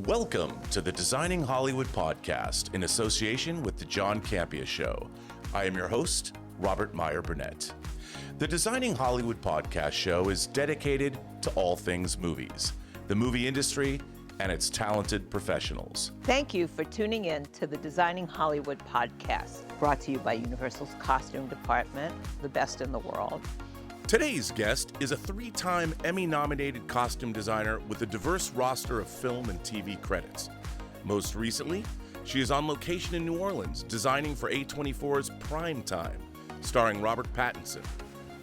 Welcome to the Designing Hollywood podcast in association with the John Campea Show. I am your host, Robert Meyer Burnett. The Designing Hollywood podcast show is dedicated to all things movies, the movie industry, and its talented professionals. Thank you for tuning in to the Designing Hollywood podcast, brought to you by Universal's costume department, the best in the world. Today's guest is a 3-time Emmy-nominated costume designer with a diverse roster of film and TV credits. Most recently, she is on location in New Orleans, designing for A24's Prime Time, starring Robert Pattinson.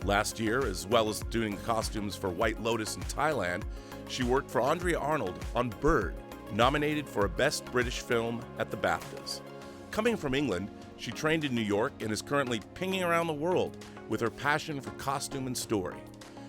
Last year, as well as doing costumes for White Lotus in Thailand, she worked for Andrea Arnold on Bird, nominated for a Best British Film at the BAFTAs. Coming from England, she trained in New York and is currently pinging around the world with her passion for costume and story.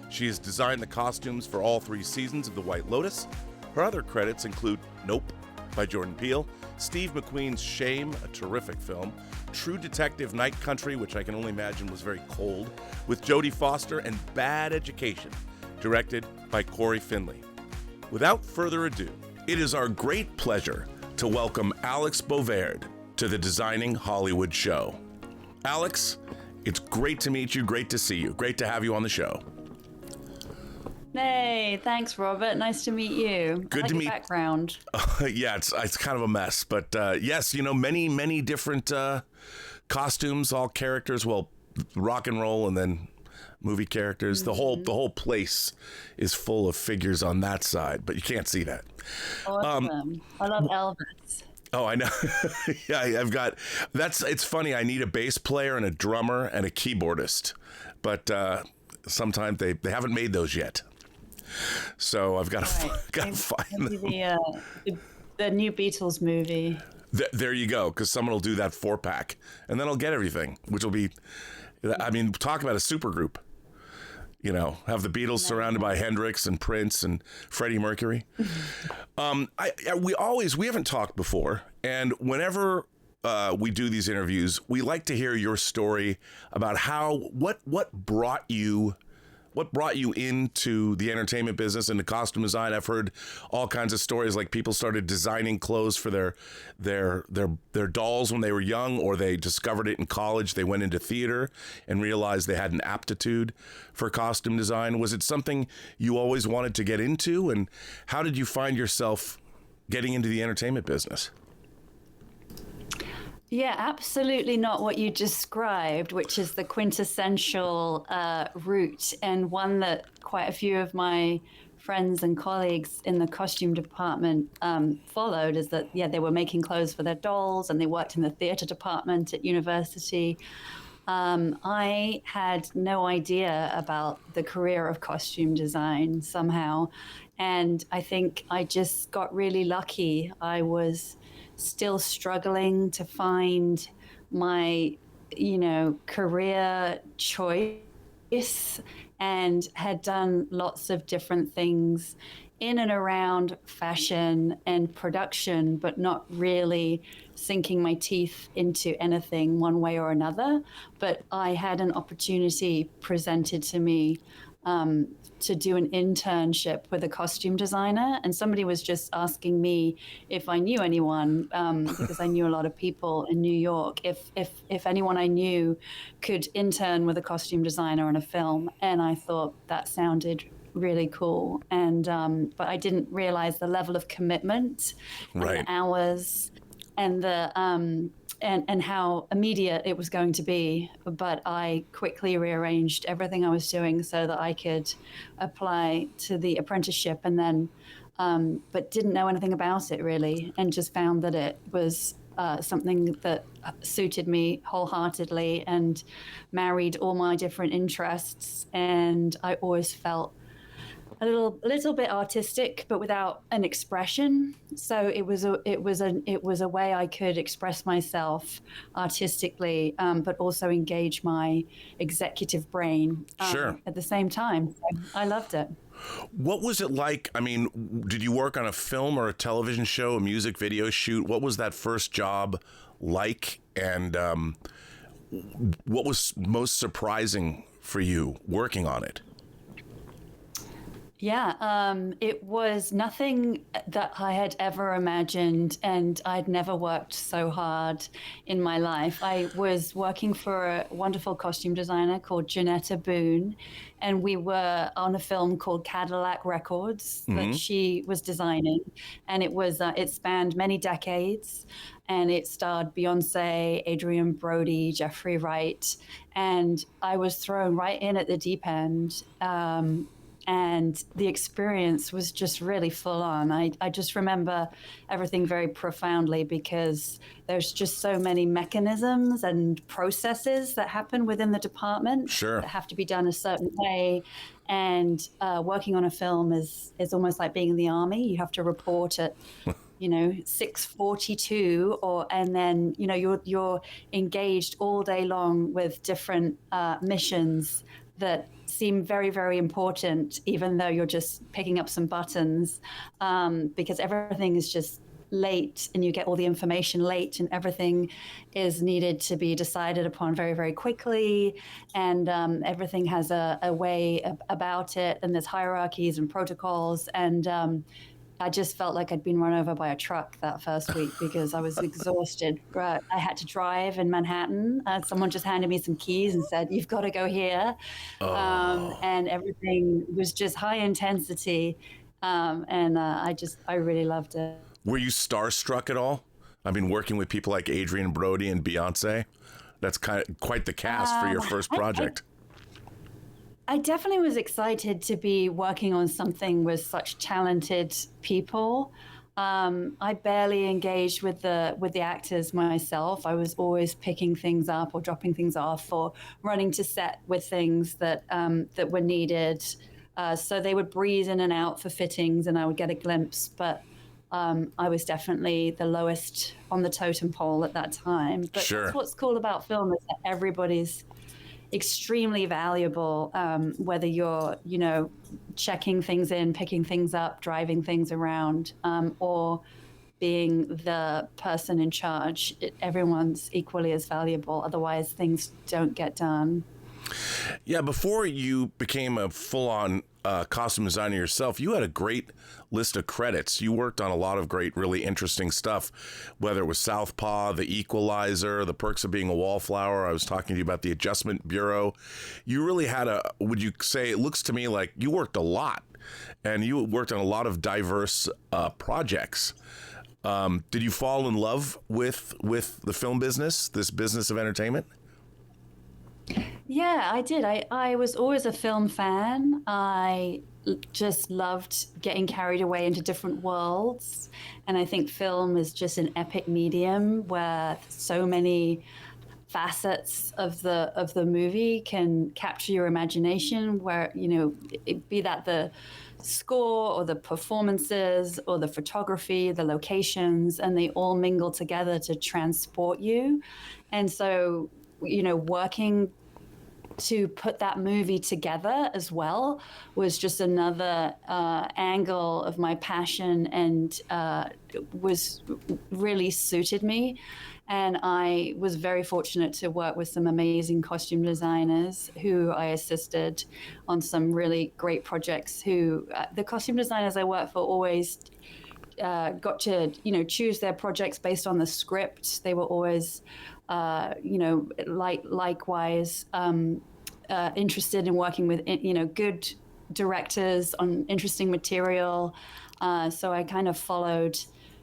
She has designed the costumes for all 3 seasons of The White Lotus. Her other credits include Nope by Jordan Peele, Steve McQueen's Shame, a terrific film, True Detective Night Country, which I can only imagine was very cold, with Jodie Foster, and Bad Education, directed by Corey Finley. Without further ado, it is our great pleasure to welcome Alex Bovaird to the Designing Hollywood Show. Alex, it's great to meet you, great to see you, great to have you on the show. Hey, thanks, Robert. Nice to meet you. Good to meet. Background. Yeah, it's kind of a mess, but yes, many different costumes, all characters. Well, rock and roll, and then movie characters. Mm-hmm. The whole place is full of figures on that side, but you can't see that. Awesome. I love Elvis. Oh, I know. Yeah, I've got. It's funny. I need a bass player and a drummer and a keyboardist, but sometimes they haven't made those yet. So I've got to find them. The new Beatles movie. There you go, because someone will do that 4-pack, and then I'll get everything, which will be. I mean, talk about a supergroup. Have the Beatles surrounded by Hendrix and Prince and Freddie Mercury. We haven't talked before, and whenever we do these interviews, we like to hear your story about what brought you into the entertainment business and the costume design. I've heard all kinds of stories, like people started designing clothes for their dolls when they were young, or they discovered it in college. They went into theater and realized they had an aptitude for costume design. Was it something you always wanted to get into? And how did you find yourself getting into the entertainment business? Yeah, absolutely not what you described, which is the quintessential route, and one that quite a few of my friends and colleagues in the costume department followed, is that, they were making clothes for their dolls and they worked in the theater department at university. I had no idea about the career of costume design somehow, and I think I just got really lucky. I was still struggling to find my, career choice, and had done lots of different things in and around fashion and production, but not really sinking my teeth into anything one way or another. But I had an opportunity presented to me to do an internship with a costume designer, and somebody was just asking me if I knew anyone, because I knew a lot of people in New York, if anyone I knew could intern with a costume designer on a film. And I thought that sounded really cool, and but I didn't realize the level of commitment, right, and the hours, and the and how immediate it was going to be. But I quickly rearranged everything I was doing so that I could apply to the apprenticeship, and then but didn't know anything about it really, and just found that it was something that suited me wholeheartedly and married all my different interests. And I always felt a little bit artistic, but without an expression. So it was a way I could express myself artistically, but also engage my executive brain at the same time. So I loved it. What was it like? I mean, did you work on a film or a television show, a music video shoot? What was that first job like? And what was most surprising for you working on it? It was nothing that I had ever imagined, and I'd never worked so hard in my life. I was working for a wonderful costume designer called Janetta Boone, and we were on a film called Cadillac Records that she was designing, and it spanned many decades, and it starred Beyonce, Adrian Brody, Jeffrey Wright, and I was thrown right in at the deep end. And the experience was just really full on. I just remember everything very profoundly because there's just so many mechanisms and processes that happen within the department that have to be done a certain way. And working on a film is almost like being in the army. You have to report at 6:42, and then you're engaged all day long with different missions that seem very, very important, even though you're just picking up some buttons, because everything is just late and you get all the information late and everything is needed to be decided upon very, very quickly. And everything has a way about it, and there's hierarchies and protocols. And I just felt like I'd been run over by a truck that first week because I was exhausted. I had to drive in Manhattan. Someone just handed me some keys and said, "You've got to go here." And everything was just high intensity. I really loved it. Were you starstruck at all? I mean, working with people like Adrian Brody and Beyonce, that's quite the cast for your first project. I definitely was excited to be working on something with such talented people. I barely engaged with the actors myself. I was always picking things up or dropping things off or running to set with things that were needed. So they would breeze in and out for fittings, and I would get a glimpse. But I was definitely the lowest on the totem pole at that time. But that's what's cool about film, is that everybody's extremely valuable, whether you're, checking things in, picking things up, driving things around, or being the person in charge. Everyone's equally as valuable. Otherwise, things don't get done. Yeah, before you became a full-on costume designer yourself, you had a great list of credits. You worked on a lot of great, really interesting stuff, whether it was Southpaw, The Equalizer, The Perks of Being a Wallflower. I was talking to you about the Adjustment Bureau. You really had would you say, it looks to me like you worked a lot, and you worked on a lot of diverse projects. Did you fall in love with the film business, this business of entertainment? Yeah, I did. I was always a film fan. I just loved getting carried away into different worlds. And I think film is just an epic medium where so many facets of the movie can capture your imagination, where, be that the score or the performances or the photography, the locations, and they all mingle together to transport you. And so, working to put that movie together as well was just another angle of my passion, and was really suited me. And I was very fortunate to work with some amazing costume designers who I assisted on some really great projects. The costume designers I worked for always got to, choose their projects based on the script. They were always, likewise interested in working with, good directors on interesting material. So I kind of followed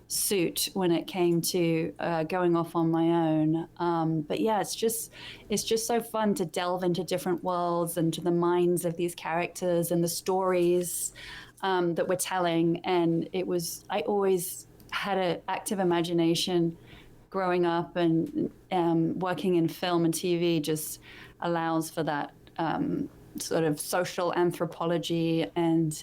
suit when it came to going off on my own. But yeah, it's just so fun to delve into different worlds and to the minds of these characters and the stories that we're telling. And I always had an active imagination growing up, and working in film and TV just allows for that sort of social anthropology and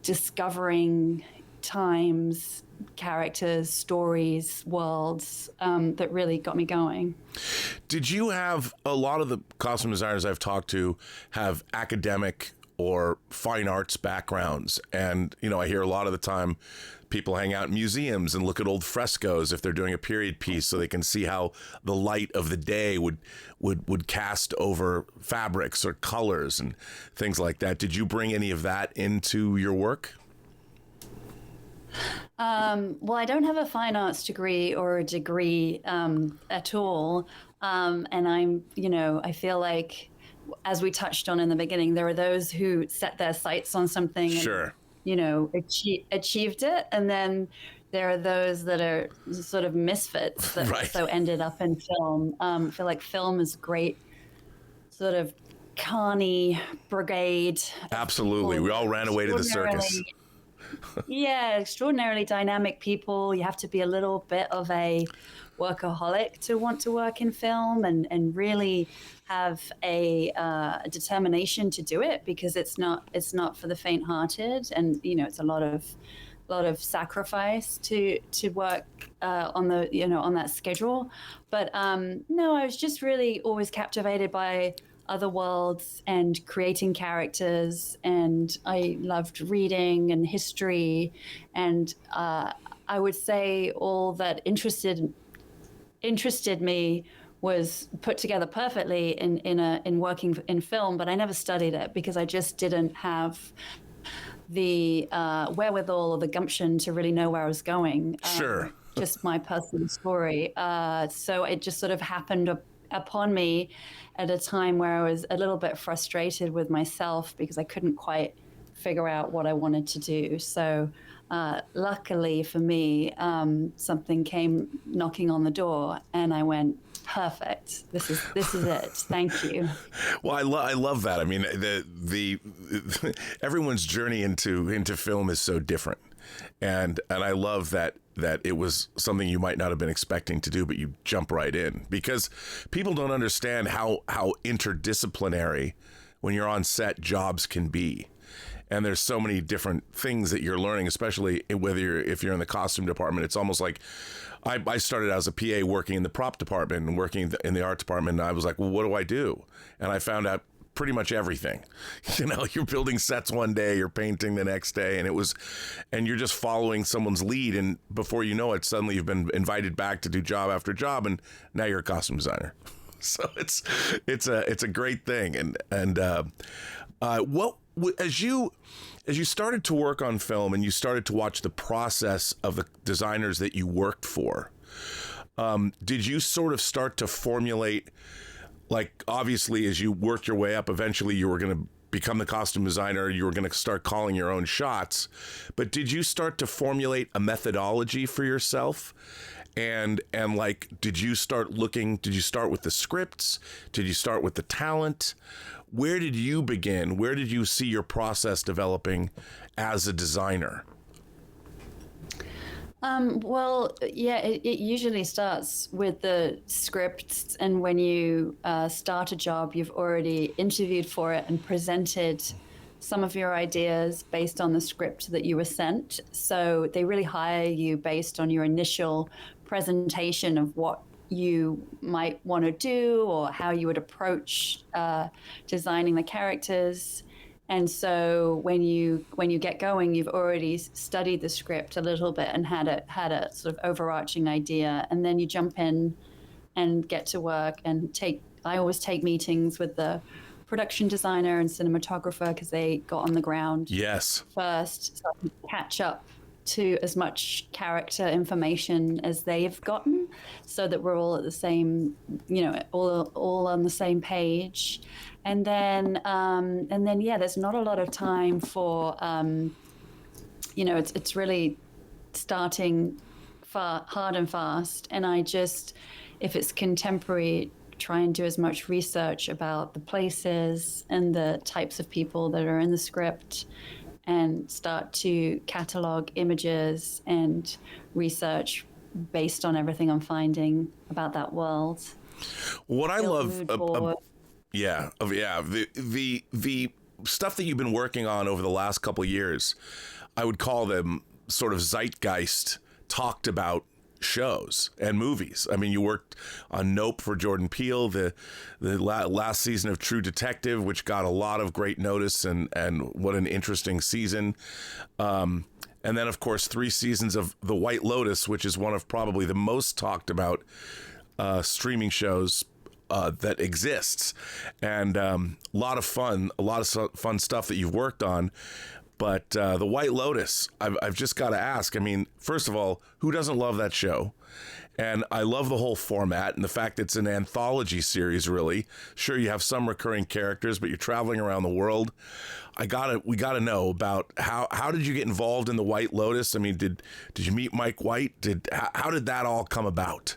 discovering times, characters, stories, worlds that really got me going. Did you have, a lot of the costume designers I've talked to have academic or fine arts backgrounds. And, you know, I hear a lot of the time people hang out in museums and look at old frescoes if they're doing a period piece so they can see how the light of the day would cast over fabrics or colors and things like that. Did you bring any of that into your work? Well, I don't have a fine arts degree or a degree at all. And I feel like, as we touched on in the beginning, there are those who set their sights on something Sure. and, achieved it. And then there are those that are sort of misfits that Right. also ended up in film. I feel like film is great sort of carny brigade. Absolutely. We all ran away to the circus. Yeah, extraordinarily dynamic people. You have to be a little bit of a workaholic to want to work in film and really have a determination to do it, because it's not for the faint-hearted, and it's a lot of sacrifice to work on that schedule. But no, I was just really always captivated by other worlds and creating characters, and I loved reading and history, and I would say all that interested me was put together perfectly in working in film, but I never studied it because I just didn't have the wherewithal or the gumption to really know where I was going. Sure. Just my personal story. So it just sort of happened upon me at a time where I was a little bit frustrated with myself because I couldn't quite figure out what I wanted to do. So luckily for me, something came knocking on the door, and I went, perfect. This is it. Thank you. Well, I love that. I mean, the everyone's journey into film is so different, and I love that it was something you might not have been expecting to do, but you jump right in, because people don't understand how interdisciplinary, when you're on set, jobs can be. And there's so many different things that you're learning, especially if you're in the costume department. It's almost like I started as a PA working in the prop department and working in the art department. And I was like, well, what do I do? And I found out pretty much everything. You're building sets one day, you're painting the next day, and you're just following someone's lead. And before you know it, suddenly you've been invited back to do job after job, and now you're a costume designer. So it's a great thing. And as you started to work on film and you started to watch the process of the designers that you worked for, did you sort of start to formulate, like, obviously as you worked your way up, eventually you were going to become the costume designer, you were going to start calling your own shots, but did you start to formulate a methodology for yourself? And like, did you start with the scripts? Did you start with the talent? Where did you begin? Where did you see your process developing as a designer? Well, yeah, it usually starts with the scripts. And when you start a job, you've already interviewed for it and presented some of your ideas based on the script that you were sent. So they really hire you based on your initial presentation of what you might want to do or how you would approach designing the characters. And so when you get going, you've already studied the script a little bit and had a sort of overarching idea, and then you jump in and get to work and I always take meetings with the production designer and cinematographer because they got on the ground first, so I can catch up to as much character information as they've gotten, so that we're all at the same, all on the same page. And then yeah, there's not a lot of time for, it's really starting hard and fast. And I just, if it's contemporary, try and do as much research about the places and the types of people that are in the script, and start to catalog images and research based on everything I'm finding about that world. What I love, the stuff that you've been working on over the last couple of years, I would call them sort of Zeitgeist, talked about shows and movies. I mean, you worked on Nope for Jordan Peele, the last season of True Detective, which got a lot of great notice, and what an interesting season. And then, of course, 3 seasons of The White Lotus, which is one of probably the most talked about streaming shows that exists, and a lot of fun stuff that you've worked on. But The White Lotus, I've just got to ask, I mean, first of all, who doesn't love that show? And I love the whole format and the fact that it's an anthology series, really. Sure, you have some recurring characters, but you're traveling around the world. We gotta know about how did you get involved in The White Lotus? I mean, did you meet Mike White? How did that all come about?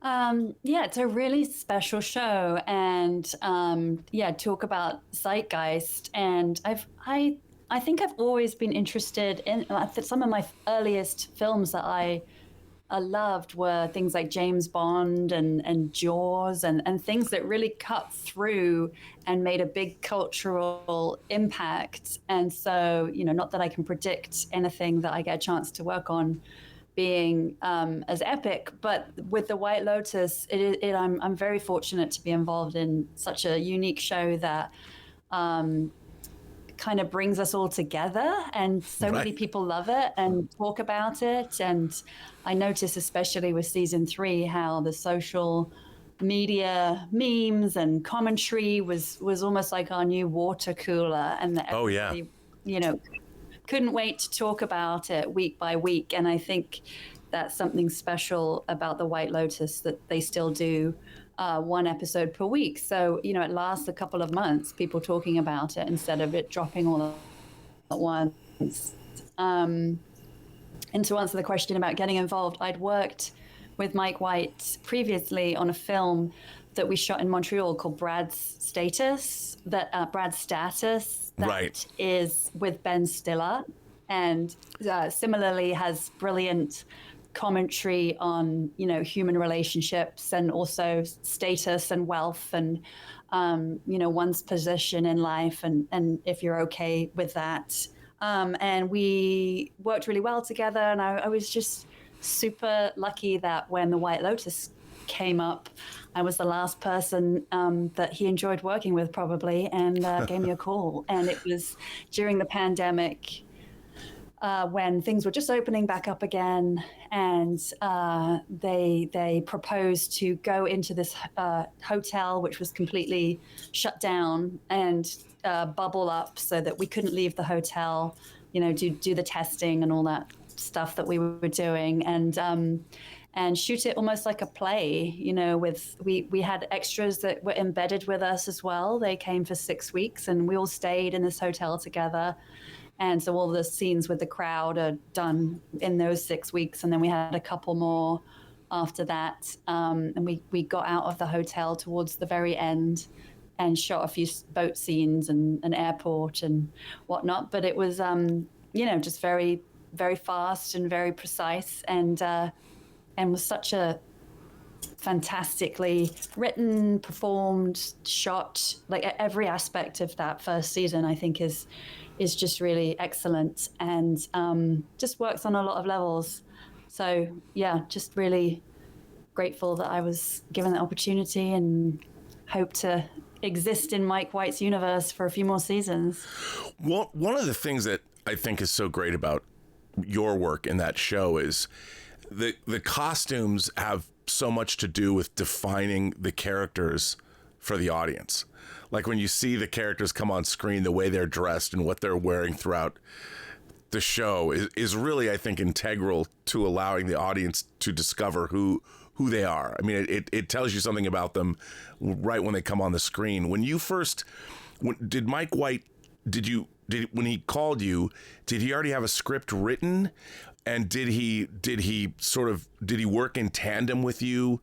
Yeah, it's a really special show, and talk about Zeitgeist. And I think I've always been interested in some of my earliest films that I loved were things like James Bond and Jaws and things that really cut through and made a big cultural impact. And so, not that I can predict anything that I get a chance to work on being as epic, but with The White Lotus, I'm very fortunate to be involved in such a unique show that kind of brings us all together, and so many people love it and talk about it. And I notice, especially with season 3, how the social media memes and commentary was almost like our new water cooler, and that everybody, couldn't wait to talk about it week by week. And I think that's something special about The White Lotus, that they still do 1 episode per week. So, it lasts a couple of months, people talking about it instead of it dropping all at once. And to answer the question about getting involved, I'd worked with Mike White previously on a film that we shot in Montreal called Brad's Status, that is with Ben Stiller, and similarly has brilliant commentary on human relationships, and also status and wealth, and one's position in life, and if you're okay with that. And we worked really well together, and I was just super lucky that when The White Lotus came up, I was the last person that he enjoyed working with, probably, and gave me a call. And it was during the pandemic, when things were just opening back up again, and they proposed to go into this hotel, which was completely shut down, and bubble up so that we couldn't leave the hotel, do the testing and all that stuff that we were doing, and shoot it almost like a play. We had extras that were embedded with us as well. They came for 6 weeks, and we all stayed in this hotel together. And so all the scenes with the crowd are done in those 6 weeks. And then we had a couple more after that. And we got out of the hotel towards the very end and shot a few boat scenes and an airport and whatnot. But it was, just very, very fast and very precise, and was such a fantastically written, performed, shot. Like every aspect of that first season, I think is just really excellent, and just works on a lot of levels. So yeah, just really grateful that I was given the opportunity, and hope to exist in Mike White's universe for a few more seasons. Well, one of the things that I think is so great about your work in that show is the costumes have so much to do with defining the characters for the audience. Like when you see the characters come on screen, the way they're dressed and what they're wearing throughout the show is really, I think, integral to allowing the audience to discover who they are. I mean, it tells you something about them right when they come on the screen. When you first, did Mike White, when he called you, did he already have a script written? And did he work in tandem with you?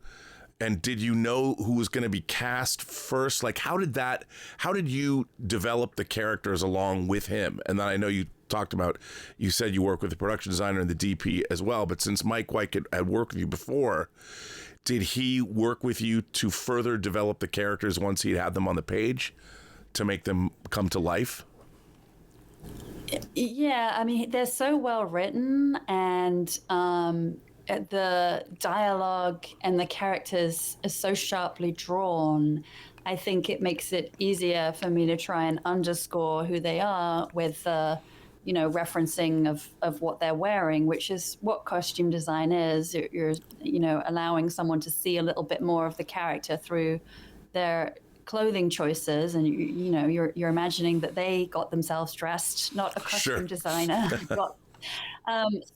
And did you know who was going to be cast first? Like, how did you develop the characters along with him? And then I know you said you work with the production designer and the DP as well, but since Mike White had worked with you before, did he work with you to further develop the characters once he had them on the page to make them come to life? Yeah, I mean, they're so well written, and the dialogue and the characters are so sharply drawn. I think it makes it easier for me to try and underscore who they are with referencing of what they're wearing, which is what costume design is. You're allowing someone to see a little bit more of the character through their clothing choices, and you're imagining that they got themselves dressed, not a costume designer.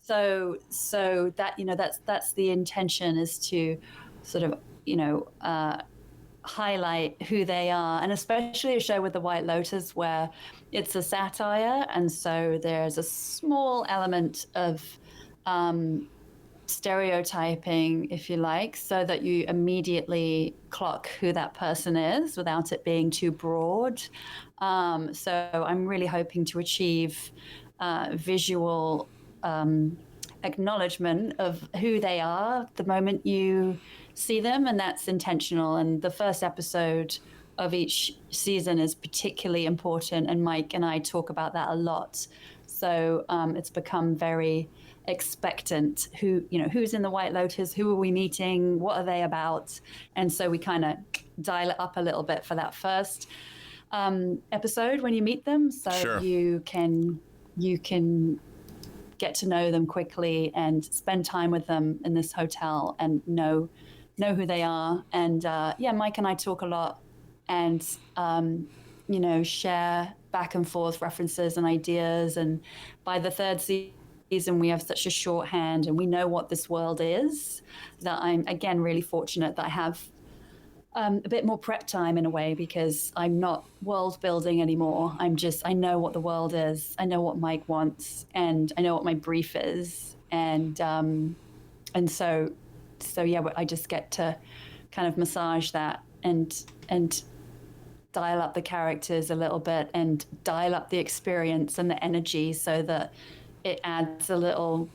So that's the intention, is to sort of highlight who they are, and especially a show with the White Lotus where it's a satire, and so there's a small element of stereotyping, if you like, so that you immediately clock who that person is without it being too broad. So I'm really hoping to achieve visual acknowledgement of who they are the moment you see them, and that's intentional. And the first episode of each season is particularly important, and Mike and I talk about that a lot. So it's become very expectant. Who's in the White Lotus? Who are we meeting? What are they about? And so we kind of dial it up a little bit for that first episode when you meet them, so you can get to know them quickly and spend time with them in this hotel and know who they are. And Mike and I talk a lot, and share back and forth references and ideas. And by the third season, we have such a shorthand, and we know what this world is, that I'm again really fortunate that I have a bit more prep time in a way, because I'm not world building anymore. I know what the world is. I know what Mike wants, and I know what my brief is. And so I just get to kind of massage that and dial up the characters a little bit, and dial up the experience and the energy, so that it adds a little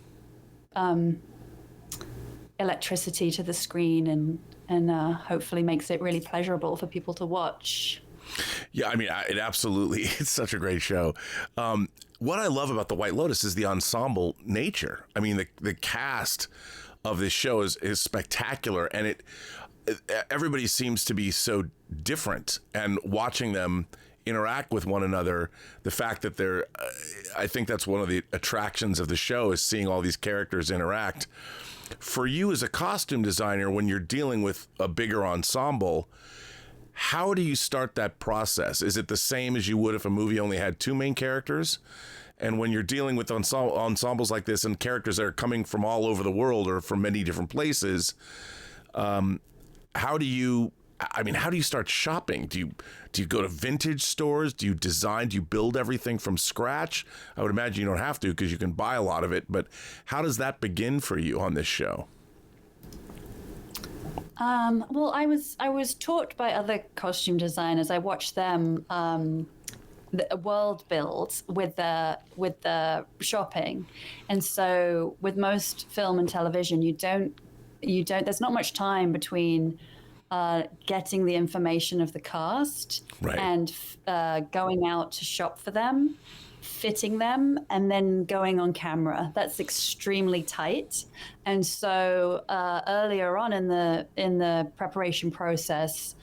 electricity to the screen, and hopefully makes it really pleasurable for people to watch. Yeah, I mean, it's such a great show. What I love about the White Lotus is the ensemble nature. I mean, the cast of this show is spectacular, and everybody seems to be so different, and watching them interact with one another, the fact that I think that's one of the attractions of the show, is seeing all these characters interact. For you as a costume designer, when you're dealing with a bigger ensemble, how do you start that process? Is it the same as you would if a movie only had two main characters? And when you're dealing with ensembles like this, and characters that are coming from all over the world or from many different places, how do you start shopping? Do you go to vintage stores? Do you design? Do you build everything from scratch? I would imagine you don't have to, because you can buy a lot of it. But how does that begin for you on this show? Well, I was taught by other costume designers. I watched them the world build with the shopping, and so with most film and television, you don't. There's not much time between getting the information of the cast, right, and going out to shop for them, fitting them, and then going on camera. That's extremely tight. And so earlier on in the preparation process,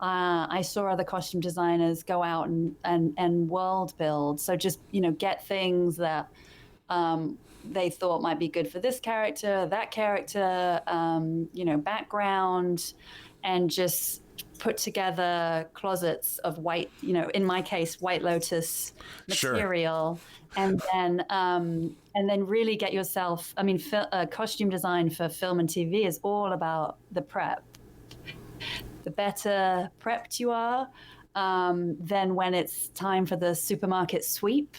I saw other costume designers go out and world build. So just get things that they thought might be good for this character, that character, background, and just put together closets of white, in my case, White Lotus material. Sure. And then really get yourself, costume design for film and TV is all about the prep. The better prepped you are, then when it's time for the supermarket sweep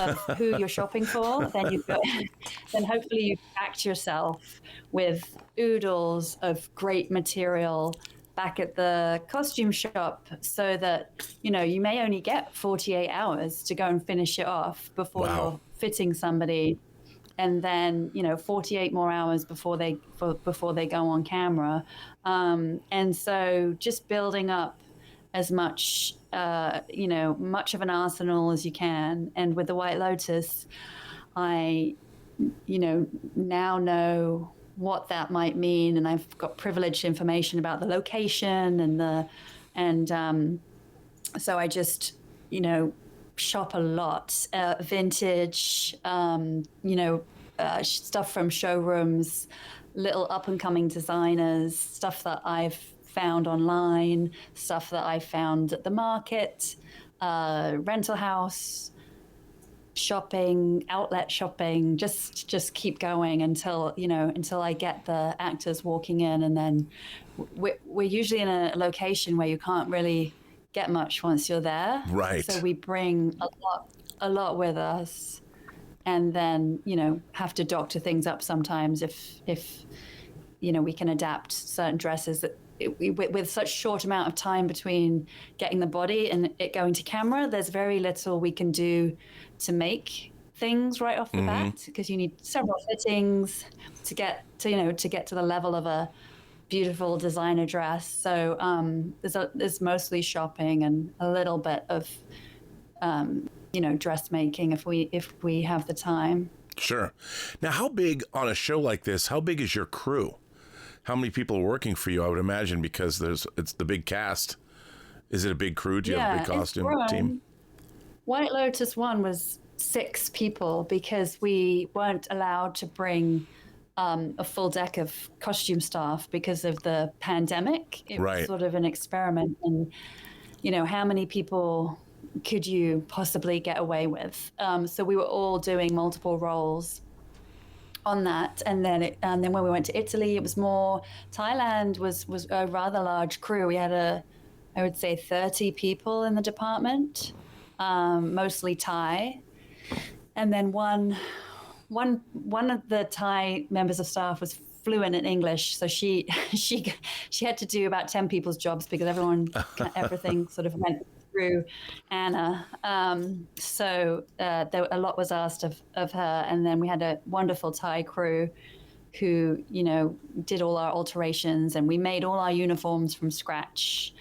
of who you're shopping for, then hopefully you packed yourself with oodles of great material back at the costume shop, so that you may only get 48 hours to go and finish it off before you're fitting somebody, and then 48 more hours before they go on camera, and so just building up as much, much of an arsenal as you can. And with the White Lotus, I, now know what that might mean, and I've got privileged information about the location so I just, shop a lot, vintage, stuff from showrooms, little up and coming designers, stuff that I've found online, stuff that I found at the market, rental house shopping, outlet shopping, just keep going until I get the actors walking in. And then we're usually in a location where you can't really get much once you're there. Right. So we bring a lot with us, and then, have to doctor things up sometimes if we can adapt certain dresses that with such short amount of time between getting the body and it going to camera, there's very little we can do to make things right off the bat, because you need several fittings to get to the level of a beautiful designer dress. So there's mostly shopping and a little bit of dressmaking if we have the time. Sure. Now, how big on a show like this? How big is your crew? How many people are working for you? I would imagine, because it's the big cast. Is it a big crew? Do you have a big costume team? White Lotus 1 was 6 people because we weren't allowed to bring a full deck of costume staff because of the pandemic. It was sort of an experiment, and how many people could you possibly get away with? So we were all doing multiple roles on that, and then when we went to Italy, it was more. Thailand was a rather large crew. We had I would say 30 people in the department, mostly Thai, and then one of the Thai members of staff was fluent in English, so she had to do about 10 people's jobs because everything sort of went through Anna. So a lot was asked of her, and then we had a wonderful Thai crew who did all our alterations, and we made all our uniforms from scratch.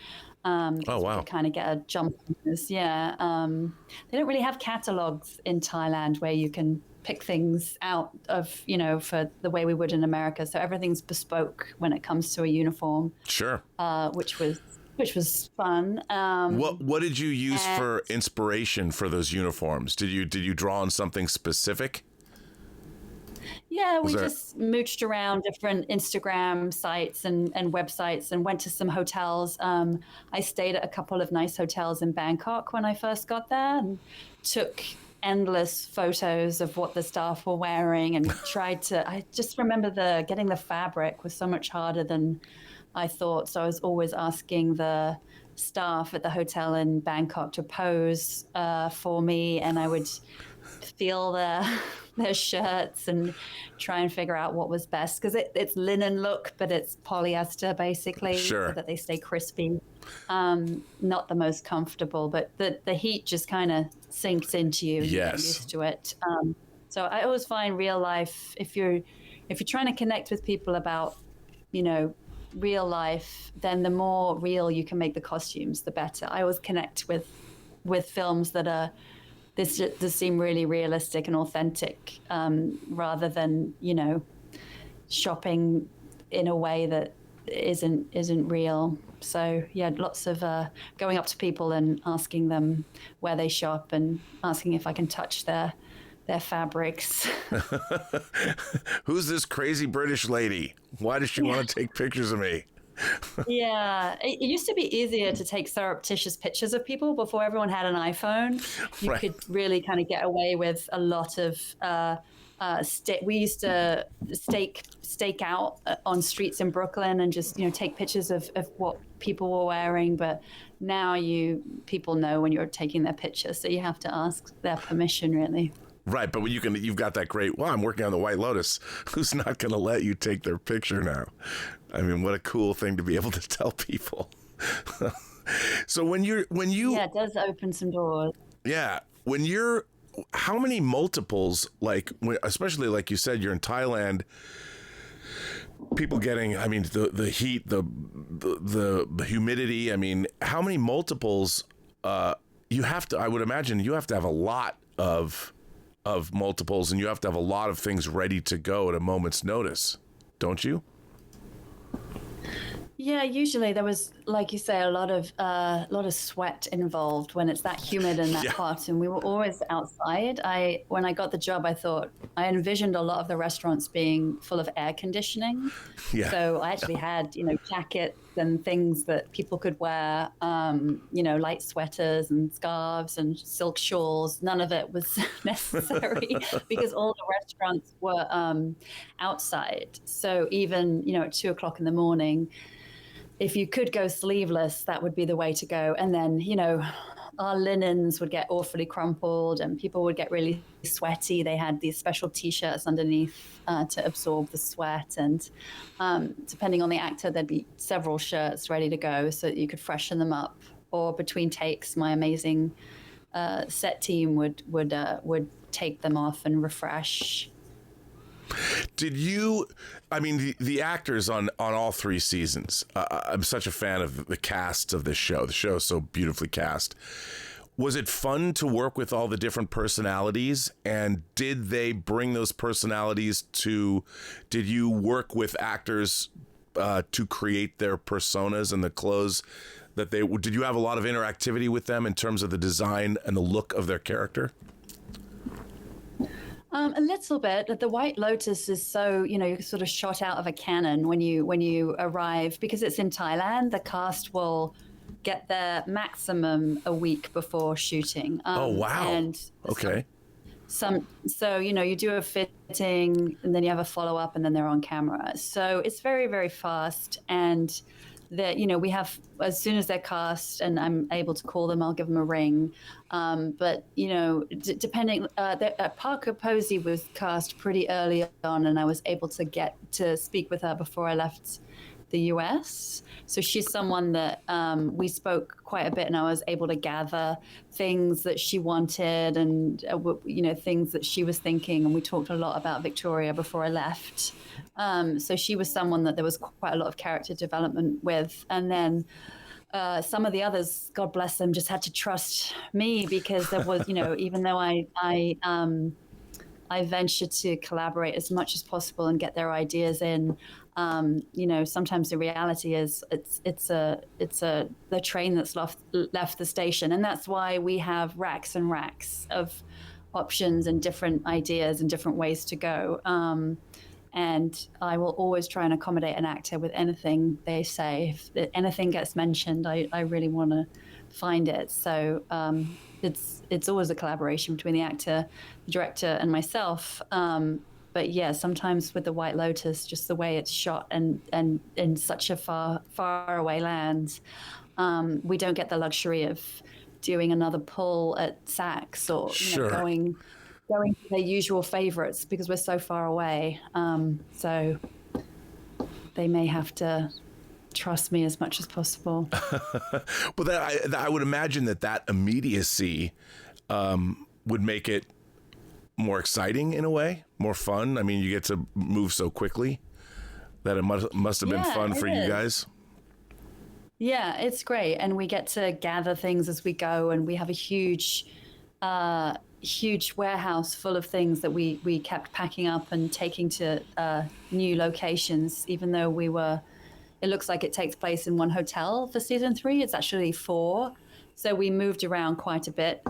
Oh, wow. To kind of get a jump on this. Yeah. They don't really have catalogs in Thailand where you can pick things out of, for the way we would in America. So everything's bespoke when it comes to a uniform. Sure. Which was fun. What did you use for inspiration for those uniforms? Did you draw on something specific? Yeah, we just mooched around different Instagram sites and websites and went to some hotels. I stayed at a couple of nice hotels in Bangkok when I first got there, and took endless photos of what the staff were wearing, and I just remember getting the fabric was so much harder than I thought. So I was always asking the staff at the hotel in Bangkok to pose for me, and I would feel their shirts and try and figure out what was best, because it's linen look, but it's polyester basically, sure, so that they stay crispy. Not the most comfortable, but the heat just kind of sinks into you. Yes. You get used to it. So I always find real life, if you're trying to connect with people about real life, then the more real you can make the costumes, the better. I always connect with films that are this seem really realistic and authentic, rather than shopping in a way that isn't real. So yeah, lots of going up to people and asking them where they shop and asking if I can touch their fabrics. Who's this crazy British lady? Why does she want to take pictures of me? Yeah, it used to be easier to take surreptitious pictures of people before everyone had an iPhone. You could really kind of get away with a lot of we used to stake out on streets in Brooklyn and just take pictures of what people were wearing. But now people know when you're taking their picture, so you have to ask their permission, really. Right, but you've got that great, I'm working on the White Lotus. Who's not going to let you take their picture now? I mean, what a cool thing to be able to tell people. So when you yeah, it does open some doors. Yeah, how many multiples, especially like you said, you're in Thailand. people getting, I mean, the heat, the humidity. I mean, how many multiples you have to, I would imagine you have to have a lot of multiples, and you have to have a lot of things ready to go at a moment's notice, don't you? Yeah, usually there was, like you say, a lot of sweat involved when it's that humid and that hot, and we were always outside. When I got the job, I envisioned a lot of the restaurants being full of air conditioning. Yeah. So I actually had, jackets and things that people could wear, light sweaters and scarves and silk shawls. None of it was necessary because all the restaurants were outside. So even, at 2:00 in the morning, if you could go sleeveless, that would be the way to go. And then, our linens would get awfully crumpled and people would get really sweaty. They had these special T-shirts underneath to absorb the sweat. And depending on the actor, there'd be several shirts ready to go so that you could freshen them up. Or between takes, my amazing set team would take them off and refresh. Did you, I mean, the actors on all 3 seasons, I'm such a fan of the cast of this show. The show is so beautifully cast. Was it fun to work with all the different personalities? And did they bring those personalities did you work with actors to create their personas and the clothes that did you have a lot of interactivity with them in terms of the design and the look of their character? A little bit. The White Lotus is so, you're sort of shot out of a cannon when you arrive. Because it's in Thailand, the cast will get there maximum a week before shooting. Oh, wow. And okay. So, you do a fitting and then you have a follow-up and then they're on camera. So it's very, very fast. And that, we have, as soon as they're cast and I'm able to call them, I'll give them a ring. But, depending, Parker Posey was cast pretty early on and I was able to get to speak with her before I left the US. So she's someone that we spoke quite a bit and I was able to gather things that she wanted and, things that she was thinking. And we talked a lot about Victoria before I left. So she was someone that there was quite a lot of character development with. And then some of the others, God bless them, just had to trust me because there was, even though I ventured to collaborate as much as possible and get their ideas in, sometimes the reality is it's the train that's left the station. And that's why we have racks and racks of options and different ideas and different ways to go. And I will always try and accommodate an actor with anything they say. If anything gets mentioned, I really want to find it. So it's always a collaboration between the actor, the director, and myself. But yeah, sometimes with the White Lotus, just the way it's shot and in such a far away land, we don't get the luxury of doing another pull at Saks or going to their usual favorites because we're so far away. So they may have to trust me as much as possible. Well, I would imagine that immediacy would make it more exciting in a way, more fun. I mean, you get to move so quickly that it must have been fun for you guys. Yeah, it's great. And we get to gather things as we go. And we have a huge warehouse full of things that we kept packing up and taking to new locations, even though it looks like it takes place in one hotel for season 3. It's actually 4. So we moved around quite a bit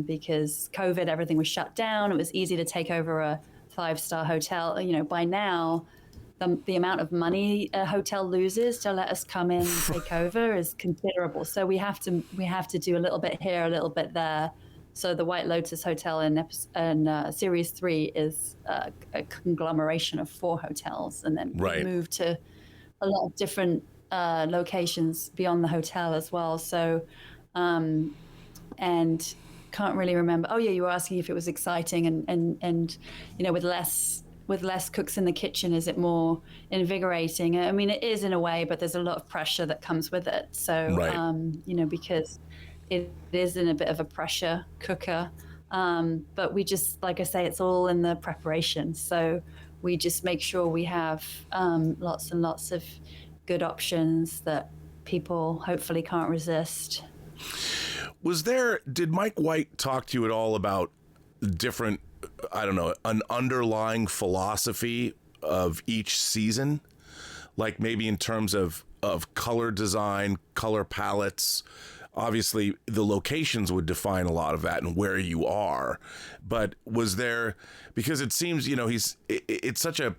because COVID, everything was shut down. It was easy to take over a 5-star hotel. By now, the amount of money a hotel loses to let us come in and take over is considerable. So we have to do a little bit here, a little bit there. So the White Lotus Hotel in Series 3 is a conglomeration of 4 hotels. And then we moved to a lot of different locations beyond the hotel as well. So, and can't really remember. Oh yeah, you were asking if it was exciting and with less cooks in the kitchen, is it more invigorating? I mean, it is in a way, but there's a lot of pressure that comes with it. So, because it is in a bit of a pressure cooker. But we just, like I say, it's all in the preparation. So we just make sure we have lots and lots of good options that people hopefully can't resist. Did Mike White talk to you at all about different, I don't know, an underlying philosophy of each season? Like maybe in terms of color design, color palettes. Obviously, the locations would define a lot of that and where you are. But was there, because it seems, there's such a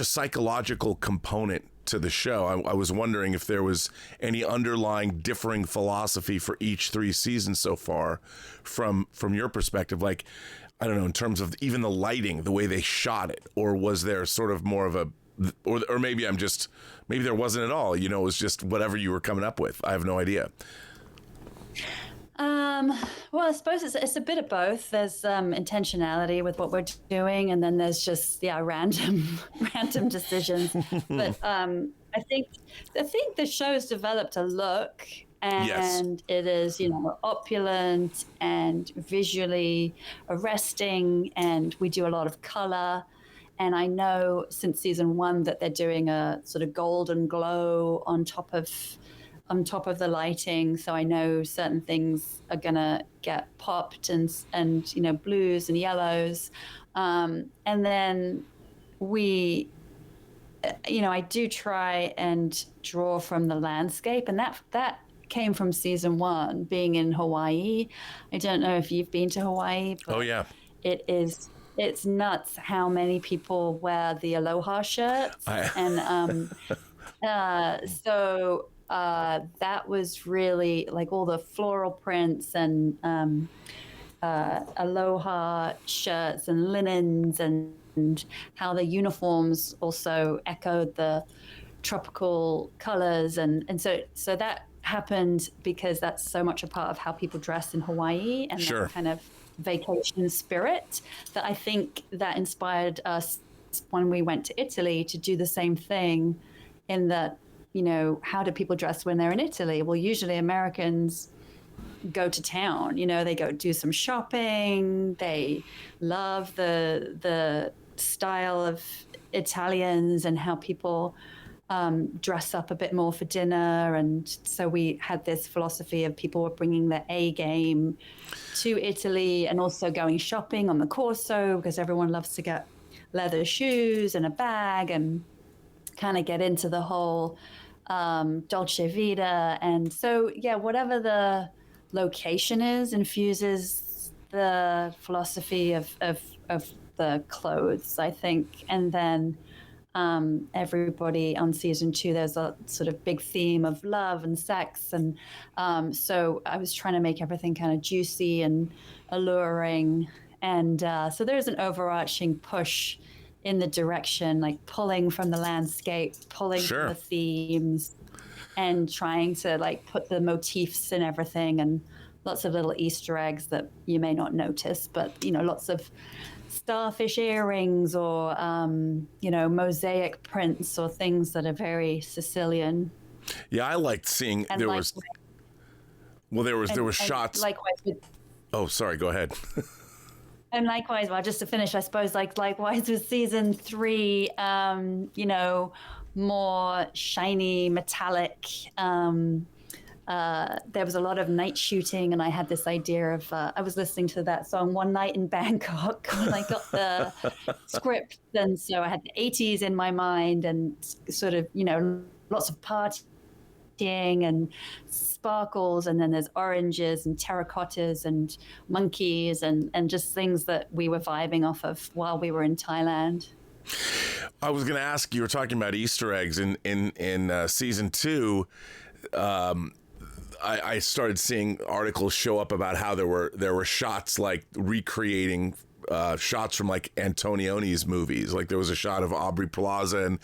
psychological component to the show. I was wondering if there was any underlying differing philosophy for each 3 seasons so far from your perspective, like, I don't know, in terms of even the lighting, the way they shot it, or was there sort of more of a, or maybe maybe there wasn't at all, it was just whatever you were coming up with. I have no idea. Well, I suppose it's a bit of both. There's intentionality with what we're doing, and then there's just random decisions. But I think the show's developed a look, and yes. It is opulent and visually arresting, and we do a lot of color. And I know since season 1 that they're doing a sort of golden glow on top of the lighting, so I know certain things are gonna get popped and blues and yellows, and then we, I do try and draw from the landscape, and that came from season 1, being in Hawaii. I don't know if you've been to Hawaii, but oh yeah, it's nuts how many people wear the aloha shirts, and so. That was really like all the floral prints and aloha shirts and linens, and how the uniforms also echoed the tropical colors, and so that happened because that's so much a part of how people dress in Hawaii, and sure. That kind of vacation spirit that I think that inspired us when we went to Italy to do the same thing, in that how do people dress when they're in Italy? Well, usually Americans go to town, they go do some shopping. They love the style of Italians and how people dress up a bit more for dinner. And so we had this philosophy of people were bringing their A game to Italy, and also going shopping on the Corso, because everyone loves to get leather shoes and a bag and kind of get into the whole Dolce Vita. And so, whatever the location is infuses the philosophy of the clothes, I think. And then everybody on season 2, there's a sort of big theme of love and sex. And so I was trying to make everything kind of juicy and alluring. And so there's an overarching push in the direction, like pulling from the landscape, pulling sure. from the themes, and trying to like put the motifs in everything, and lots of little Easter eggs that you may not notice, but lots of starfish earrings, or mosaic prints, or things that are very Sicilian. Yeah, I liked seeing and there was shots. Likewise oh, sorry, go ahead. And likewise, well, just to finish, I suppose, likewise with season 3, more shiny, metallic. There was a lot of night shooting, and I had this idea of, I was listening to that song One Night in Bangkok when I got the script. And so I had the 80s in my mind, and sort of, lots of partying and sparkles, and then there's oranges and terracottas and monkeys and just things that we were vibing off of while we were in Thailand. I was going to ask, you were talking about Easter eggs in season 2. I started seeing articles show up about how there were shots like recreating shots from like Antonioni's movies. Like there was a shot of Aubrey Plaza, and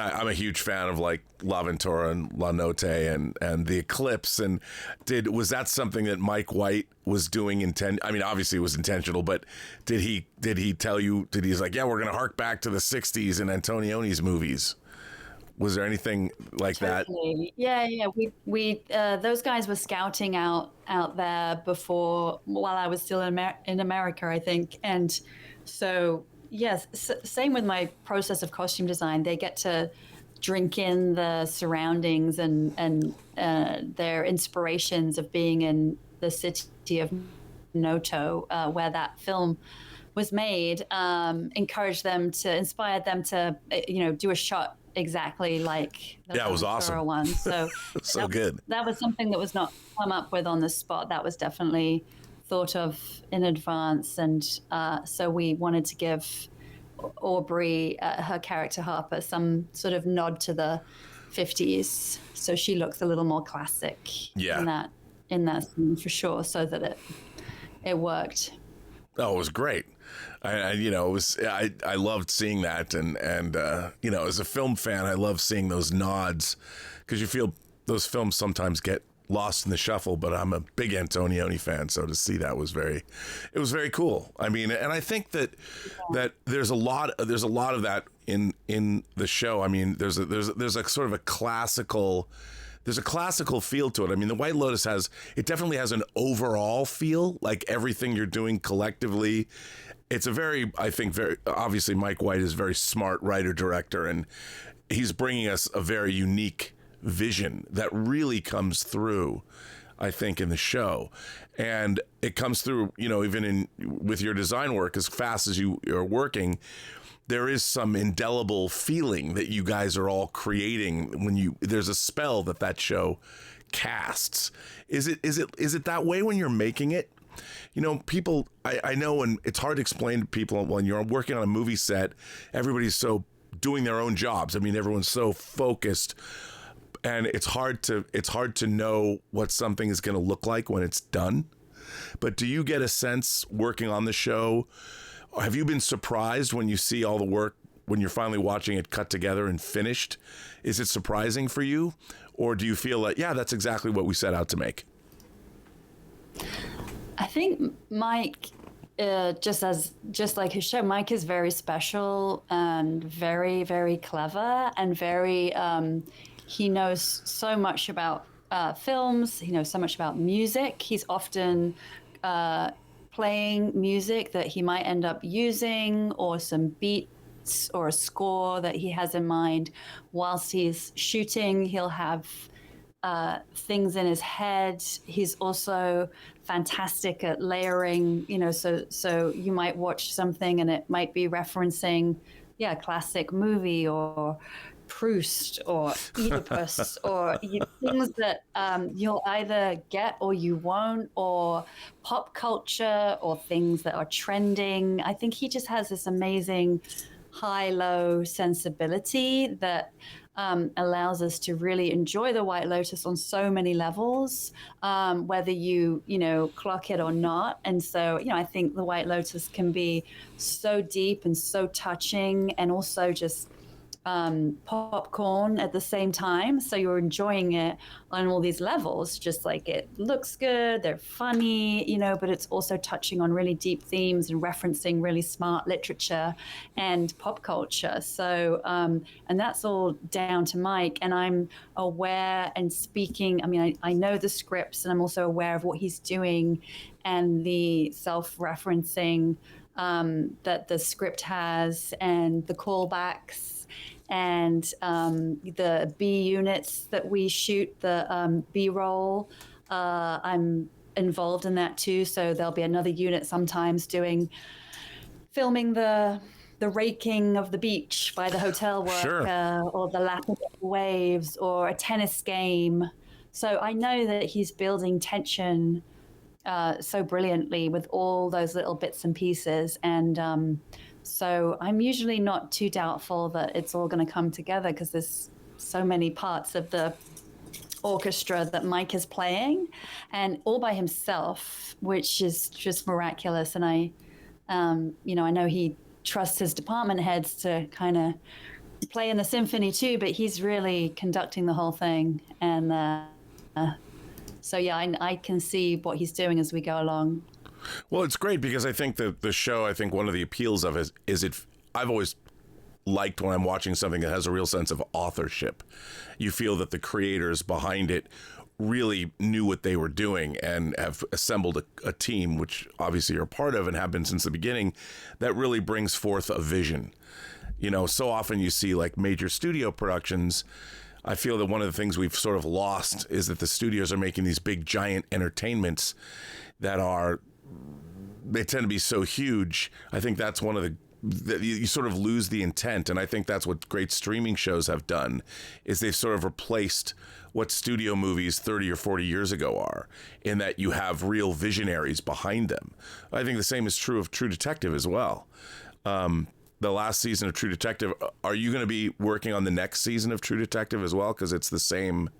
I'm a huge fan of like La Ventura and La Notte and The Eclipse. And was that something that Mike White was doing I mean, obviously it was intentional, but did he tell you, he's like, yeah, we're going to hark back to the 60s and Antonioni's movies? Was there anything like totally. that? Yeah. We those guys were scouting out there before, while I was still in America, I think. And so yes, same with my process of costume design. They get to drink in the surroundings and their inspirations of being in the city of Noto, where that film was made. Encourage them to inspire them to, do a shot exactly like the it was awesome one. So so good. That was something that was not come up with on the spot. That was definitely thought of in advance, and so we wanted to give Aubrey, her character Harper, some sort of nod to the 50s, so she looks a little more classic in that scene for sure, so that it worked. Oh, it was great. I loved seeing that, and as a film fan, I love seeing those nods, because you feel those films sometimes get lost in the shuffle. But I'm a big Antonioni fan, so to see that was very cool. I mean, and I think that there's a lot of that in the show. I mean, there's a sort of a classical. There's a classical feel to it. I mean, the White Lotus definitely has an overall feel, like everything you're doing collectively. It's very obviously Mike White is a very smart writer-director, and he's bringing us a very unique vision that really comes through, I think, in the show. And it comes through, even with your design work, as fast as you are working, there is some indelible feeling that you guys are all creating when there's a spell that show casts. Is it that way when you're making it? People, I know, and it's hard to explain to people when you're working on a movie set, everybody's so doing their own jobs. I mean, everyone's so focused, and it's hard to know what something is going to look like when it's done. But do you get a sense working on the show? Have you been surprised when you see all the work, when you're finally watching it cut together and finished? Is it surprising for you? Or do you feel like, yeah, that's exactly what we set out to make? I think Mike, just like his show, Mike is very special and very, very clever, and very, he knows so much about films. He knows so much about music. He's often playing music that he might end up using, or some beats or a score that he has in mind whilst he's shooting. He'll have things in his head. He's also fantastic at layering, so you might watch something and it might be referencing a classic movie, or Proust, or Oedipus, or things that you'll either get or you won't, or pop culture, or things that are trending. I think he just has this amazing high-low sensibility that allows us to really enjoy the White Lotus on so many levels, whether you clock it or not. And so, I think the White Lotus can be so deep and so touching, and also just popcorn at the same time. So you're enjoying it on all these levels, just like it looks good, they're funny, but it's also touching on really deep themes and referencing really smart literature and pop culture. So, and that's all down to Mike. And I'm aware and speaking, I know the scripts, and I'm also aware of what he's doing and the self-referencing that the script has, and the callbacks, and the B units that we shoot, the B-roll. I'm involved in that too, so there'll be another unit sometimes filming the raking of the beach by the hotel worker, sure, or the lapping of the waves, or a tennis game. So I know that he's building tension so brilliantly with all those little bits and pieces, and so I'm usually not too doubtful that it's all going to come together, because there's so many parts of the orchestra that Mike is playing, and all by himself, which is just miraculous. And I know he trusts his department heads to kind of play in the symphony too, but he's really conducting the whole thing. And so yeah, I can see what he's doing as we go along. Well, it's great, because I think that the show, I think one of the appeals of it is I've always liked when I'm watching something that has a real sense of authorship. You feel that the creators behind it really knew what they were doing and have assembled a team, which obviously you're a part of and have been since the beginning, that really brings forth a vision. You know, so often you see like major studio productions. I feel that one of the things we've sort of lost is that the studios are making these big giant entertainments they tend to be so huge. I think that's one of you sort of lose the intent. And I think that's what great streaming shows have done, is they've sort of replaced what studio movies 30 or 40 years ago are, in that you have real visionaries behind them. I think the same is true of True Detective as well. The last season of True Detective, are you going to be working on the next season of True Detective as well? Because it's the same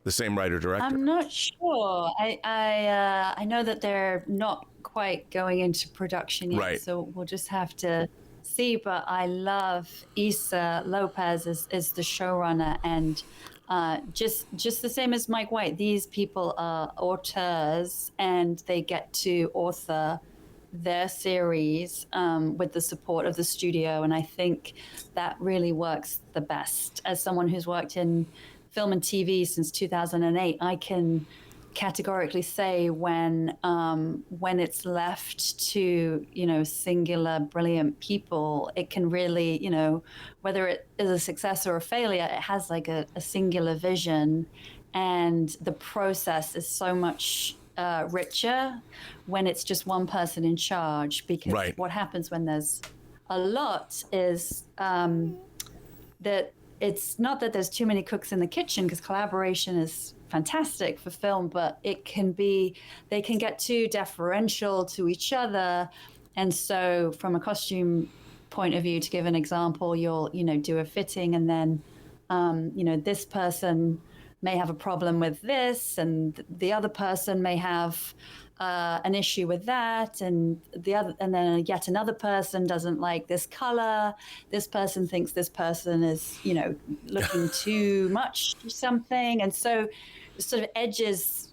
writer-director. I'm not sure. I know that they're not quite going into production yet, Right. so we'll just have to see. But I love Issa Lopez as the showrunner, and just the same as Mike White, these people are auteurs, and they get to author their series with the support of the studio, and I think that really works the best. As someone who's worked in film and TV since 2008, I can categorically say when it's left to, you know, singular brilliant people, it can really, you know, whether it is a success or a failure, it has like a singular vision, and the process is so much richer when it's just one person in charge, because Right. what happens when there's a lot is that it's not that there's too many cooks in the kitchen, because collaboration is fantastic for film, but they can get too deferential to each other. And so from a costume point of view, to give an example, you'll, you know, do a fitting, and then you know, this person may have a problem with this, and the other person may have an issue with that, and then yet another person doesn't like this color. This person thinks this person is, you know, looking too much or something, and so it sort of edges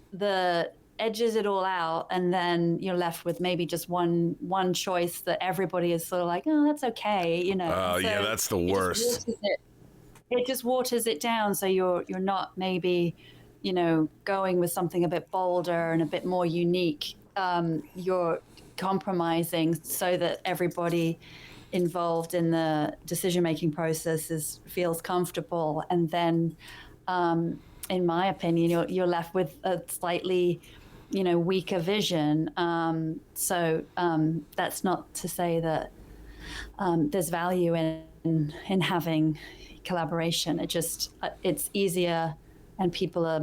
it all out, and then you're left with maybe just one choice that everybody is sort of like, oh, that's okay, you know. Oh, so yeah, that's the worst. It just waters it down, so you're not maybe, you know, going with something a bit bolder and a bit more unique. You're compromising so that everybody involved in the decision-making process feels comfortable, and then, in my opinion, you're left with a slightly, you know, weaker vision. So that's not to say that there's value in having collaboration. It's easier, and people are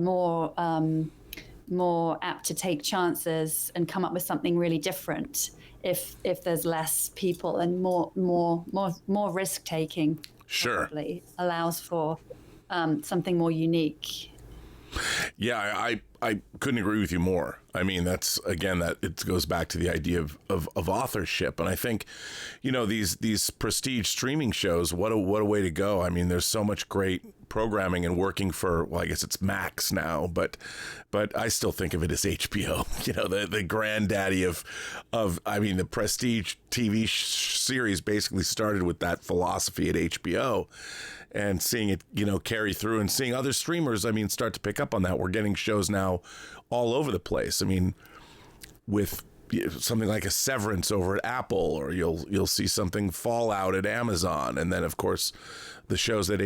more apt to take chances and come up with something really different if there's less people, and more risk taking. Sure. Probably allows for something more unique. Yeah, I couldn't agree with you more. I mean, that's, again, that it goes back to the idea of authorship. And I think, you know, these prestige streaming shows, what a way to go. I mean, there's so much great programming and working for, well, I guess it's Max now, but I still think of it as HBO, you know, the granddaddy of, I mean, the prestige TV series basically started with that philosophy at HBO. And seeing it, you know, carry through, and seeing other streamers, I mean, start to pick up on that. We're getting shows now all over the place. I mean, with something like a Severance over at Apple, or you'll see something Fallout at Amazon, and then of course the shows that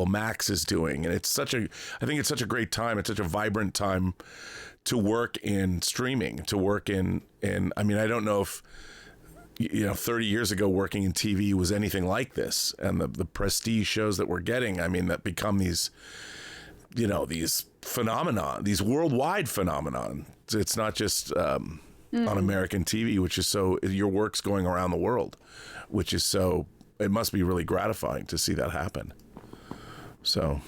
Max is doing. And I think it's such a great time. It's such a vibrant time to work in streaming, to work in. I mean, I don't know if, you know, 30 years ago working in TV was anything like this, and the prestige shows that we're getting, I mean, that become these, you know, these phenomenon, these worldwide phenomenon. It's not just on American TV, which is so, your work's going around the world, which is so, it must be really gratifying to see that happen. So,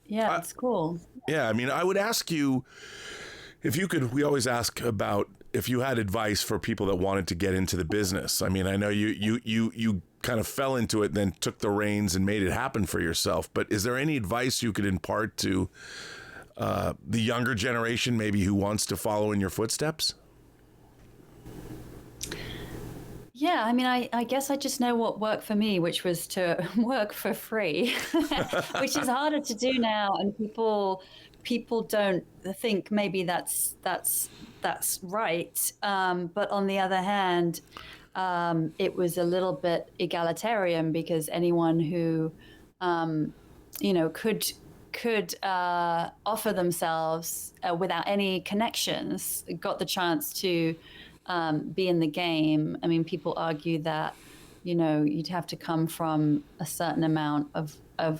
yeah, it's cool. Yeah, I mean, I would ask you if you could, we always ask about if you had advice for people that wanted to get into the business. I mean, I know you kind of fell into it, then took the reins and made it happen for yourself. But is there any advice you could impart to the younger generation, maybe, who wants to follow in your footsteps? Yeah, I mean, I guess I just know what worked for me, which was to work for free, which is harder to do now. And people people don't think maybe that's right. But on the other hand, it was a little bit egalitarian because anyone who, could offer themselves without any connections got the chance to be in the game. I mean, people argue that, you'd have to come from a certain amount of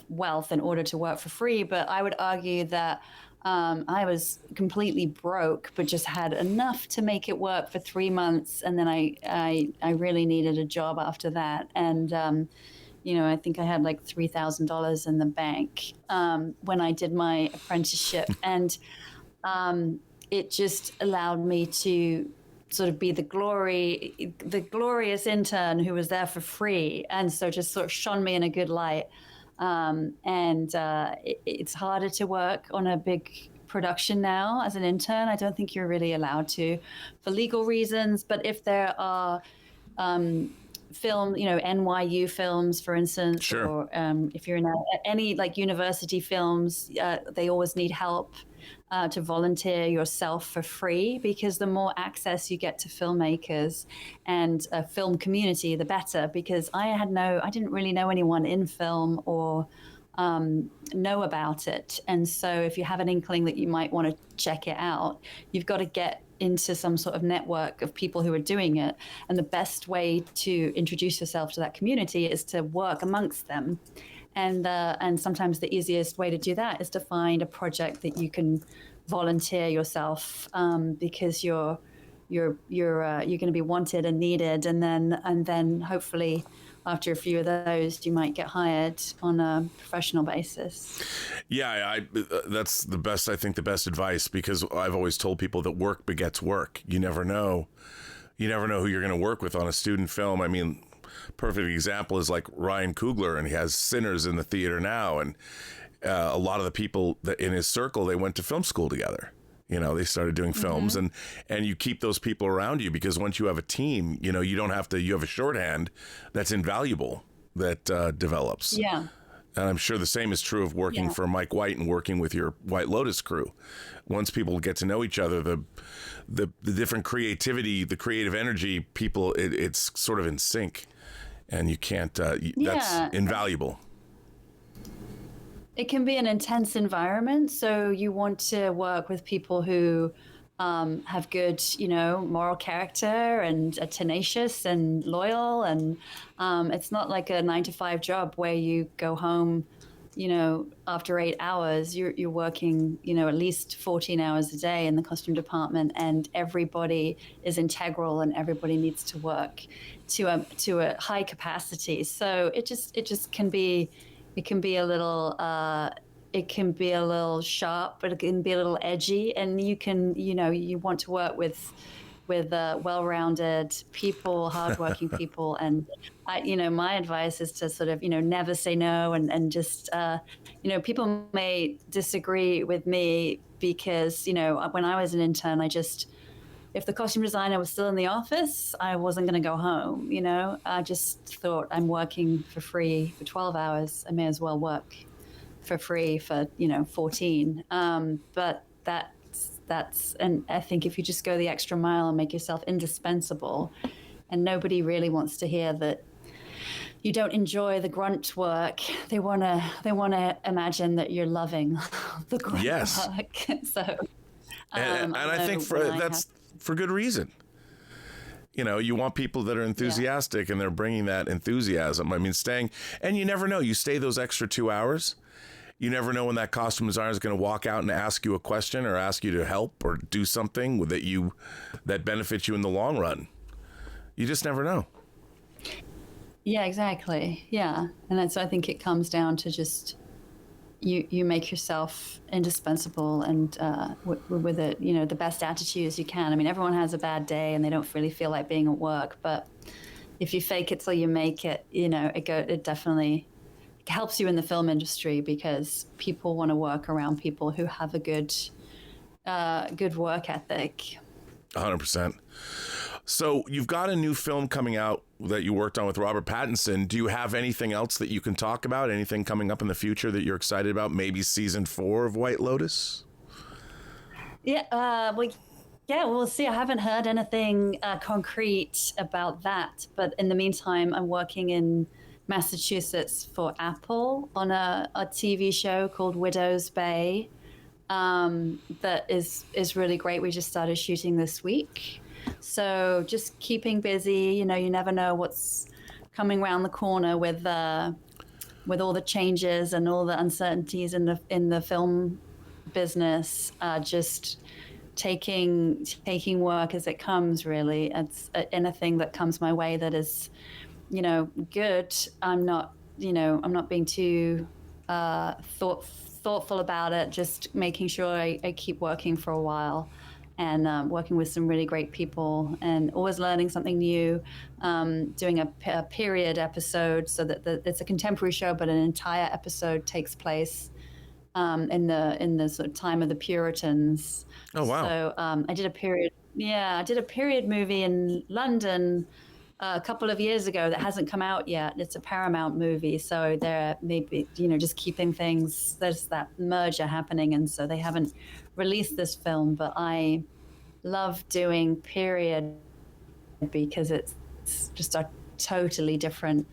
wealth in order to work for free. But I would argue that I was completely broke, but just had enough to make it work for 3 months. And then I really needed a job after that. And, I think I had like $3,000 in the bank when I did my apprenticeship. And it just allowed me to sort of be the glorious intern who was there for free. And so just sort of shone me in a good light. It's harder to work on a big production now as an intern. I don't think you're really allowed to for legal reasons. But if there are film, NYU films, for instance, sure. or if you're in any like university films, they always need help to volunteer yourself for free, because the more access you get to filmmakers and a film community, the better. Because I didn't really know anyone in film or know about it. And so if you have an inkling that you might want to check it out, you've got to get into some sort of network of people who are doing it. And the best way to introduce yourself to that community is to work amongst them. And sometimes the easiest way to do that is to find a project that you can volunteer yourself, because you're going to be wanted and needed, and then hopefully after a few of those you might get hired on a professional basis. Yeah, that's the best. I think the best advice, because I've always told people that work begets work. You never know who you're going to work with on a student film. I mean, perfect example is like Ryan Coogler, and he has Sinners in the theater now, and a lot of the people that in his circle, they went to film school together. They started doing films, and you keep those people around you, because once you have a team, you don't have to. You have a shorthand that's invaluable that develops. Yeah. And I'm sure the same is true of working for Mike White and working with your White Lotus crew. Once people get to know each other, the different creativity, the creative energy, people, it's sort of in sync, and you can't. That's invaluable. It can be an intense environment, so you want to work with people who have good, moral character and are tenacious and loyal. And it's not like a 9-to-5 job where you go home, after 8 hours. You're working, at least 14 hours a day in the costume department, and everybody is integral and everybody needs to work to a high capacity. So it just can be. It can be a little sharp, but it can be a little edgy, and you want to work with well-rounded people, hardworking people. And my advice is to sort of, never say no, and just, people may disagree with me because, when I was an intern, if the costume designer was still in the office, I wasn't going to go home. I just thought, I'm working for free for 12 hours. I may as well work for free for, 14. But and I think if you just go the extra mile and make yourself indispensable, and nobody really wants to hear that you don't enjoy the grunt work. They want to imagine that you're loving the grunt work. So, and I think that's for good reason. You want people that are enthusiastic, and they're bringing that enthusiasm. I mean, and you never know. You stay those extra 2 hours. You never know when that costume designer is going to walk out and ask you a question or ask you to help or do something that benefits you in the long run. You just never know. Yeah, exactly. Yeah. And so I think it comes down to just you make yourself indispensable, and with it, the best attitude as you can. I mean, everyone has a bad day and they don't really feel like being at work, but if you fake it till you make it, it definitely helps you in the film industry, because people want to work around people who have a good work ethic. 100%. So you've got a new film coming out that you worked on with Robert Pattinson. Do you have anything else that you can talk about? Anything coming up in the future that you're excited about? Maybe season 4 of White Lotus? Yeah, we'll see. I haven't heard anything concrete about that, but in the meantime, I'm working in Massachusetts for Apple on a TV show called Widow's Bay. That is really great. We just started shooting this week, so just keeping busy. You know, you never know what's coming around the corner with all the changes and all the uncertainties in the film business. Just taking work as it comes. Really, it's anything that comes my way that is, you know, good. I'm not being too thoughtful about it, just making sure I keep working for a while and working with some really great people and always learning something new, doing a period episode so that it's a contemporary show, but an entire episode takes place in the sort of time of the Puritans. Oh, wow. So I did a period movie in London a couple of years ago that hasn't come out yet. It's a Paramount movie, so they're maybe, you know, just keeping things, there's that merger happening, and so they haven't released this film. But I love doing period because it's just a totally different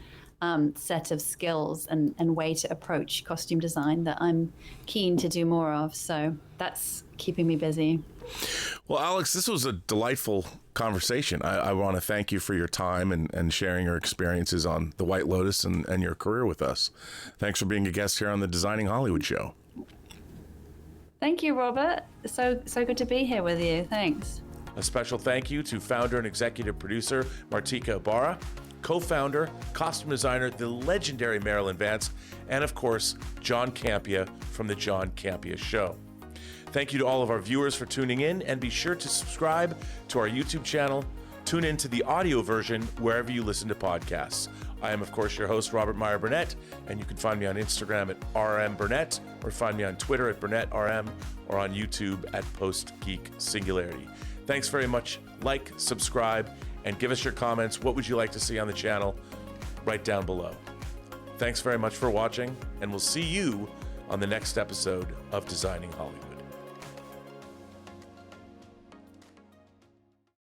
set of skills and way to approach costume design that I'm keen to do more of. So that's keeping me busy. Well, Alex, this was a delightful conversation. I want to thank you for your time and sharing your experiences on the White Lotus and your career with us. Thanks for being a guest here on the Designing Hollywood show. Thank you, Robert. So good to be here with you. Thanks. A special thank you to founder and executive producer Martika Ibarra, co-founder, costume designer, the legendary Marilyn Vance, and of course, John Campea from the John Campea Show. Thank you to all of our viewers for tuning in, and be sure to subscribe to our YouTube channel. Tune in to the audio version wherever you listen to podcasts. I am, of course, your host, Robert Meyer Burnett, and you can find me on Instagram at rmburnett, or find me on Twitter at BurnettRM, or on YouTube at PostGeekSingularity. Thanks very much. Like, subscribe, and give us your comments. What would you like to see on the channel? Right down below. Thanks very much for watching, and we'll see you on the next episode of Designing Hollywood.